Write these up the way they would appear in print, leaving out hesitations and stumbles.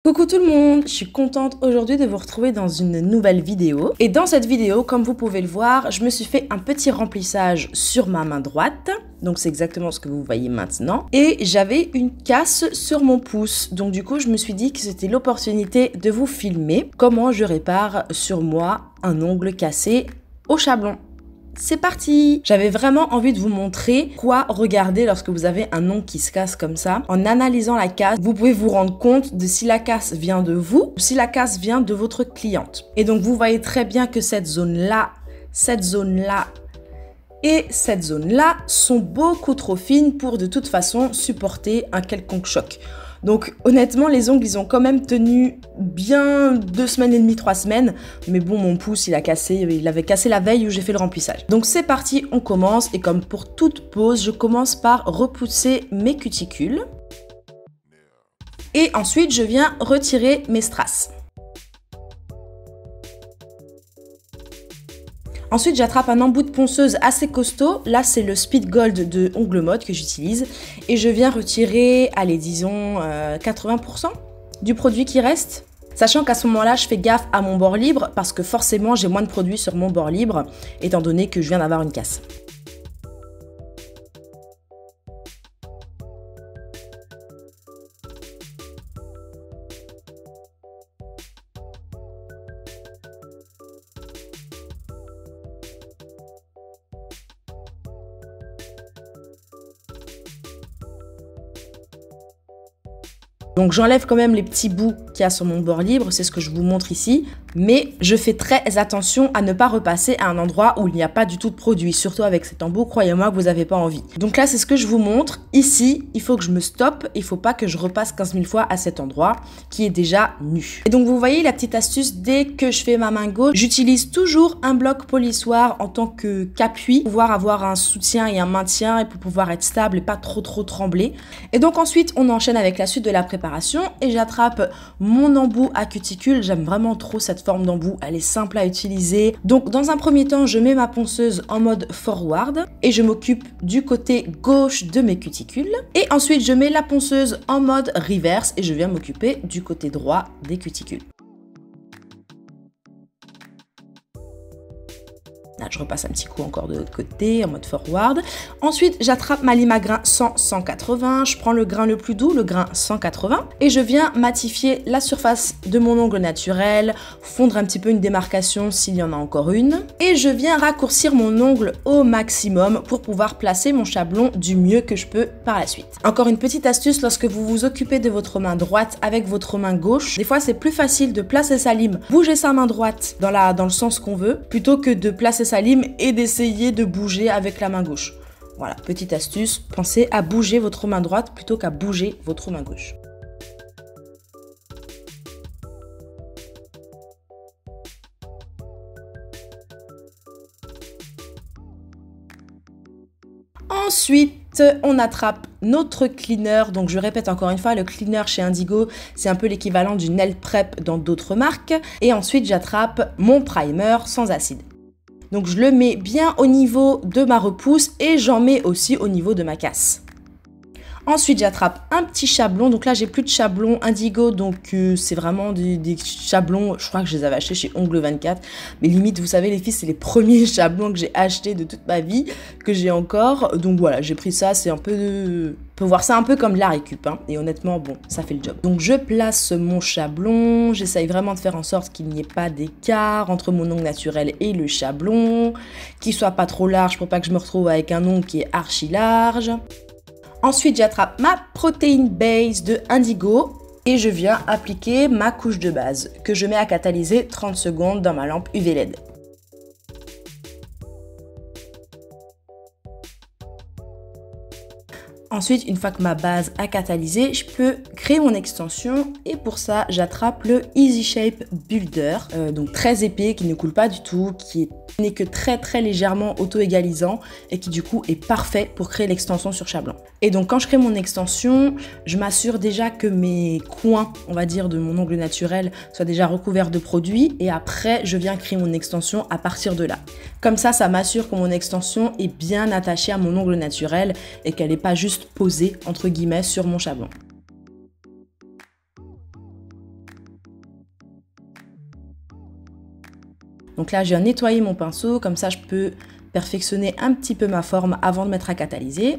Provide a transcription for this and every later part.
Coucou tout le monde, je suis contente aujourd'hui de vous retrouver dans une nouvelle vidéo. Et dans cette vidéo, comme vous pouvez le voir, je me suis fait un petit remplissage sur ma main droite. Donc c'est exactement ce que vous voyez maintenant. Et j'avais une casse sur mon pouce. Donc du coup, je me suis dit que c'était l'opportunité de vous filmer comment je répare sur moi un ongle cassé au chablon. C'est parti! J'avais vraiment envie de vous montrer quoi regarder lorsque vous avez un ongle qui se casse comme ça. En analysant la casse, vous pouvez vous rendre compte de si la casse vient de vous ou si la casse vient de votre cliente. Et donc vous voyez très bien que cette zone-là et cette zone-là sont beaucoup trop fines pour de toute façon supporter un quelconque choc. Donc honnêtement, les ongles, ils ont quand même tenu bien 2 semaines et demie, 3 semaines. Mais bon, mon pouce, il avait cassé la veille où j'ai fait le remplissage. Donc c'est parti, on commence. Et comme pour toute pause, je commence par repousser mes cuticules. Et ensuite, je viens retirer mes strass. Ensuite, j'attrape un embout de ponceuse assez costaud. Là, c'est le Speed Gold de Ongle Mode que j'utilise. Et je viens retirer, allez, disons 80% du produit qui reste. Sachant qu'à ce moment-là, je fais gaffe à mon bord libre parce que forcément, j'ai moins de produit sur mon bord libre, étant donné que je viens d'avoir une casse. Donc j'enlève quand même les petits bouts qu'il y a sur mon bord libre, c'est ce que je vous montre ici. Mais je fais très attention à ne pas repasser à un endroit où il n'y a pas du tout de produit. Surtout avec cet embout, croyez-moi que vous n'avez pas envie. Donc là, c'est ce que je vous montre. Ici, il faut que je me stoppe. Il ne faut pas que je repasse 15 000 fois à cet endroit qui est déjà nu. Et donc vous voyez la petite astuce, dès que je fais ma main gauche, j'utilise toujours un bloc polissoir en tant qu'appui pour pouvoir avoir un soutien et un maintien et pour pouvoir être stable et pas trop trembler. Et donc ensuite, on enchaîne avec la suite de la préparation et j'attrape mon embout à cuticule. J'aime vraiment trop cette forme d'embout, elle est simple à utiliser. Donc dans un premier temps, je mets ma ponceuse en mode forward et je m'occupe du côté gauche de mes cuticules. Et ensuite, je mets la ponceuse en mode reverse et je viens m'occuper du côté droit des cuticules. Là, je repasse un petit coup encore de l'autre côté, en mode forward. Ensuite, j'attrape ma lime à grain 100-180. Je prends le grain le plus doux, le grain 180. Et je viens matifier la surface de mon ongle naturel, fondre un petit peu une démarcation s'il y en a encore une. Et je viens raccourcir mon ongle au maximum pour pouvoir placer mon chablon du mieux que je peux par la suite. Encore une petite astuce, lorsque vous vous occupez de votre main droite avec votre main gauche, des fois c'est plus facile de placer sa lime, bouger sa main droite dans le sens qu'on veut, plutôt que de placer sa lime et d'essayer de bouger avec la main gauche. Voilà, petite astuce, pensez à bouger votre main droite plutôt qu'à bouger votre main gauche. Ensuite, on attrape notre cleaner. Donc, je répète encore une fois, le cleaner chez Indigo, c'est un peu l'équivalent du nail prep dans d'autres marques. Et ensuite, j'attrape mon primer sans acide. Donc, je le mets bien au niveau de ma repousse et j'en mets aussi au niveau de ma casse. Ensuite, j'attrape un petit chablon. Donc là, j'ai plus de chablon Indigo. Donc, c'est vraiment des chablons. Je crois que je les avais achetés chez Ongle 24. Mais limite, vous savez, les filles, c'est les premiers chablons que j'ai achetés de toute ma vie, que j'ai encore. Donc voilà, j'ai pris ça. C'est un peu de... On peut voir ça un peu comme de la récup. Hein. Et honnêtement, bon, ça fait le job. Donc, je place mon chablon. J'essaye vraiment de faire en sorte qu'il n'y ait pas d'écart entre mon ongle naturel et le chablon. Qu'il soit pas trop large pour pas que je me retrouve avec un ongle qui est archi large. Ensuite, j'attrape ma protéine base de Indigo et je viens appliquer ma couche de base que je mets à catalyser 30 secondes dans ma lampe UV LED. Ensuite, une fois que ma base a catalysé, je peux créer mon extension et pour ça, j'attrape le Easy Shape Builder, donc très épais, qui ne coule pas du tout, qui n'est que très légèrement auto-égalisant et qui du coup est parfait pour créer l'extension sur chablon. Et donc quand je crée mon extension, je m'assure déjà que mes coins, on va dire, de mon ongle naturel soient déjà recouverts de produits et après, je viens créer mon extension à partir de là. Comme ça m'assure que mon extension est bien attachée à mon ongle naturel et qu'elle n'est pas juste posée, entre guillemets, sur mon chablon. Donc là, je viens nettoyer mon pinceau, comme ça je peux perfectionner un petit peu ma forme avant de mettre à catalyser.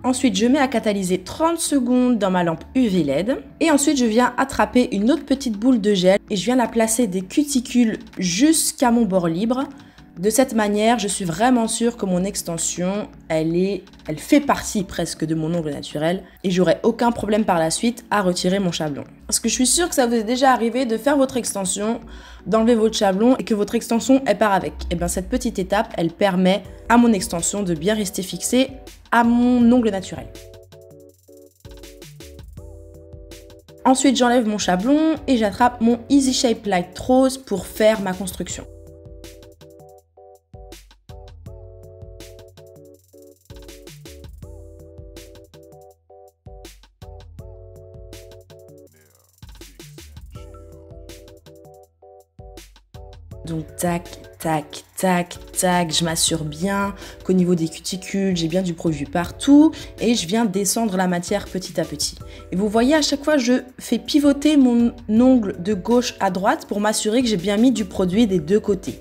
Ensuite, je mets à catalyser 30 secondes dans ma lampe UV LED. Et ensuite, je viens attraper une autre petite boule de gel et je viens la placer des cuticules jusqu'à mon bord libre. De cette manière, je suis vraiment sûre que mon extension, elle fait partie presque de mon ongle naturel et j'aurai aucun problème par la suite à retirer mon chablon. Parce que je suis sûre que ça vous est déjà arrivé de faire votre extension, d'enlever votre chablon et que votre extension, elle part avec. Et bien cette petite étape, elle permet à mon extension de bien rester fixée à mon ongle naturel. Ensuite, j'enlève mon chablon et j'attrape mon Easy Shape Light Rose pour faire ma construction. Donc tac, tac, tac, tac, je m'assure bien qu'au niveau des cuticules, j'ai bien du produit partout et je viens descendre la matière petit à petit. Et vous voyez, à chaque fois, je fais pivoter mon ongle de gauche à droite pour m'assurer que j'ai bien mis du produit des deux côtés.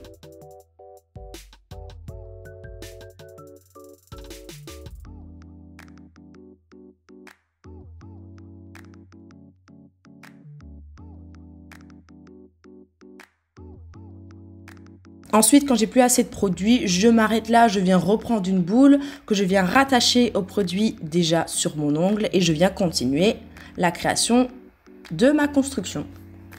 Ensuite, quand j'ai plus assez de produit, je m'arrête là, je viens reprendre une boule que je viens rattacher au produit déjà sur mon ongle et je viens continuer la création de ma construction.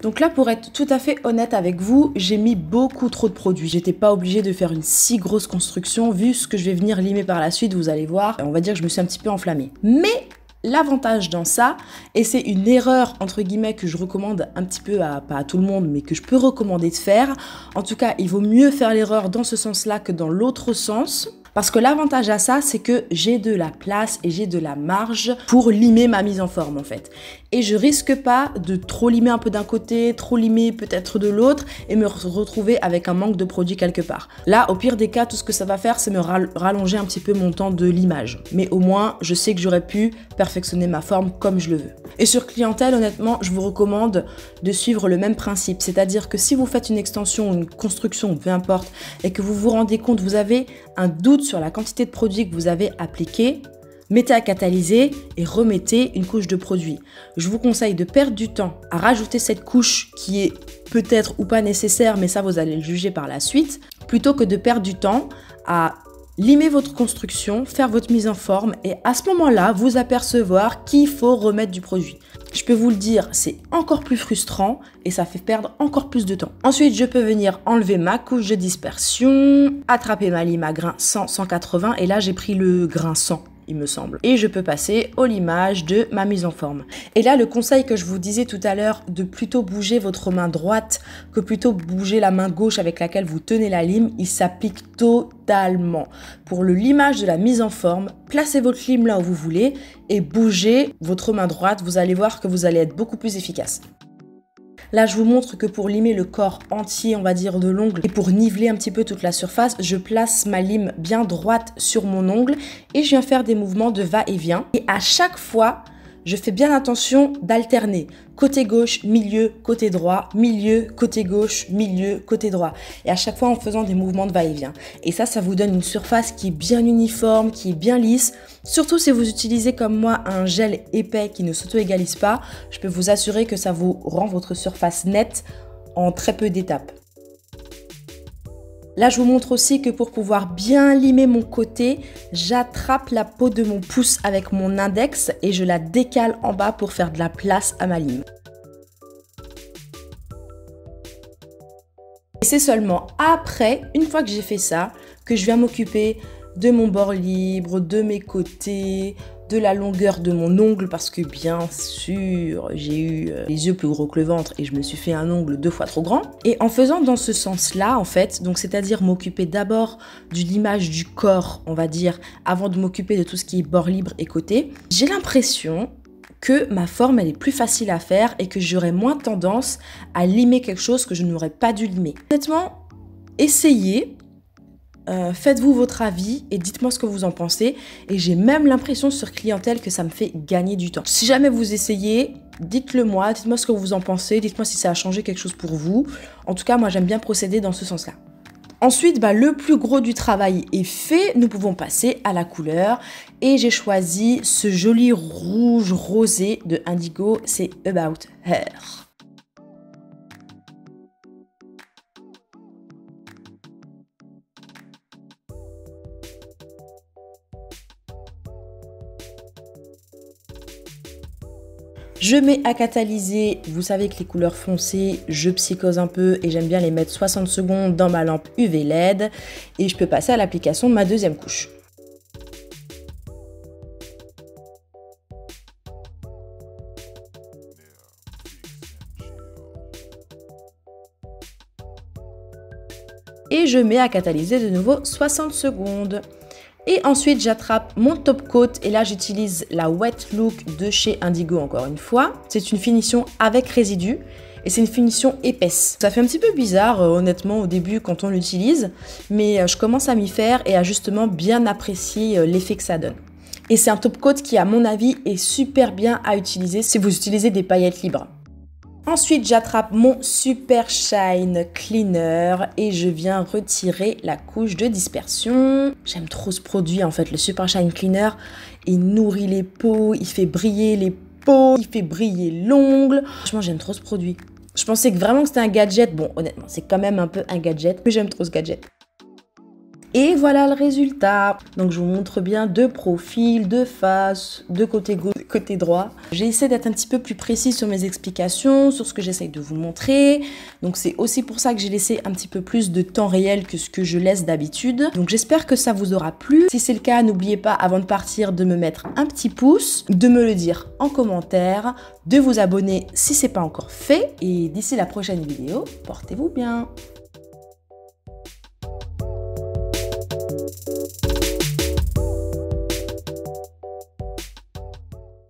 Donc là, pour être tout à fait honnête avec vous, j'ai mis beaucoup trop de produits. J'étais pas obligée de faire une si grosse construction. Vu ce que je vais venir limer par la suite, vous allez voir, on va dire que je me suis un petit peu enflammée. Mais l'avantage dans ça, et c'est une erreur entre guillemets que je recommande un petit peu pas à tout le monde, mais que je peux recommander de faire. En tout cas, il vaut mieux faire l'erreur dans ce sens-là que dans l'autre sens. Parce que l'avantage à ça, c'est que j'ai de la place et j'ai de la marge pour limer ma mise en forme en fait. Et je risque pas de trop limer un peu d'un côté, trop limer peut-être de l'autre et me retrouver avec un manque de produit quelque part. Là, au pire des cas, tout ce que ça va faire, c'est me rallonger un petit peu mon temps de limage. Mais au moins, je sais que j'aurais pu perfectionner ma forme comme je le veux. Et sur clientèle, honnêtement, je vous recommande de suivre le même principe. C'est-à-dire que si vous faites une extension ou une construction, peu importe, et que vous vous rendez compte, vous avez un doute sur la quantité de produit que vous avez appliqué, mettez à catalyser et remettez une couche de produit. Je vous conseille de perdre du temps à rajouter cette couche qui est peut-être ou pas nécessaire, mais ça vous allez le juger par la suite, plutôt que de perdre du temps à limer votre construction, faire votre mise en forme et à ce moment-là, vous apercevoir qu'il faut remettre du produit. Je peux vous le dire, c'est encore plus frustrant et ça fait perdre encore plus de temps. Ensuite, je peux venir enlever ma couche de dispersion, attraper ma lime à grain 100-180 et là, j'ai pris le grain 100. Il me semble. Et je peux passer au limage de ma mise en forme. Et là, le conseil que je vous disais tout à l'heure, de plutôt bouger votre main droite que plutôt bouger la main gauche avec laquelle vous tenez la lime, il s'applique totalement. Pour le limage de la mise en forme, placez votre lime là où vous voulez et bougez votre main droite. Vous allez voir que vous allez être beaucoup plus efficace. Là, je vous montre que pour limer le corps entier, on va dire, de l'ongle et pour niveler un petit peu toute la surface, je place ma lime bien droite sur mon ongle et je viens faire des mouvements de va-et-vient. Et à chaque fois, je fais bien attention d'alterner. Côté gauche, milieu, côté droit, milieu, côté gauche, milieu, côté droit. Et à chaque fois en faisant des mouvements de va-et-vient. Et ça vous donne une surface qui est bien uniforme, qui est bien lisse. Surtout si vous utilisez comme moi un gel épais qui ne s'auto-égalise pas, je peux vous assurer que ça vous rend votre surface nette en très peu d'étapes. Là, je vous montre aussi que pour pouvoir bien limer mon côté, j'attrape la peau de mon pouce avec mon index et je la décale en bas pour faire de la place à ma lime. Et c'est seulement après, une fois que j'ai fait ça, que je viens m'occuper de mon bord libre, de mes côtés, de la longueur de mon ongle parce que bien sûr j'ai eu les yeux plus gros que le ventre et je me suis fait un ongle 2 fois trop grand. Et en faisant dans ce sens-là en fait, donc c'est-à-dire m'occuper d'abord du limage du corps, on va dire, avant de m'occuper de tout ce qui est bord libre et côté, j'ai l'impression que ma forme elle est plus facile à faire et que j'aurais moins tendance à limer quelque chose que je n'aurais pas dû limer. Honnêtement, essayez. faites-vous votre avis et dites-moi ce que vous en pensez. Et j'ai même l'impression sur Clientèle que ça me fait gagner du temps. Si jamais vous essayez, dites-le moi, dites-moi ce que vous en pensez, dites-moi si ça a changé quelque chose pour vous. En tout cas, moi j'aime bien procéder dans ce sens-là. Ensuite, le plus gros du travail est fait, nous pouvons passer à la couleur. Et j'ai choisi ce joli rouge rosé de Indigo, c'est About Her. Je mets à catalyser, vous savez que les couleurs foncées, je psychose un peu et j'aime bien les mettre 60 secondes dans ma lampe UV LED et je peux passer à l'application de ma deuxième couche. Et je mets à catalyser de nouveau 60 secondes. Et ensuite, j'attrape mon top coat et là, j'utilise la Wet Look de chez Indigo encore une fois. C'est une finition avec résidu et c'est une finition épaisse. Ça fait un petit peu bizarre, honnêtement, au début quand on l'utilise, mais je commence à m'y faire et à justement bien apprécier l'effet que ça donne. Et c'est un top coat qui, à mon avis, est super bien à utiliser si vous utilisez des paillettes libres. Ensuite, j'attrape mon Super Shine Cleaner et je viens retirer la couche de dispersion. J'aime trop ce produit en fait, le Super Shine Cleaner. Il nourrit les peaux, il fait briller les peaux, il fait briller l'ongle. Franchement, j'aime trop ce produit. Je pensais que vraiment que c'était un gadget. Bon, honnêtement, c'est quand même un peu un gadget, mais j'aime trop ce gadget. Et voilà le résultat. Donc je vous montre bien de profil, de face, de côté gauche, de côté droit. J'ai essayé d'être un petit peu plus précise sur mes explications, sur ce que j'essaye de vous montrer. Donc c'est aussi pour ça que j'ai laissé un petit peu plus de temps réel que ce que je laisse d'habitude. Donc j'espère que ça vous aura plu. Si c'est le cas, n'oubliez pas avant de partir de me mettre un petit pouce, de me le dire en commentaire, de vous abonner si c'est pas encore fait. Et d'ici la prochaine vidéo, portez-vous bien.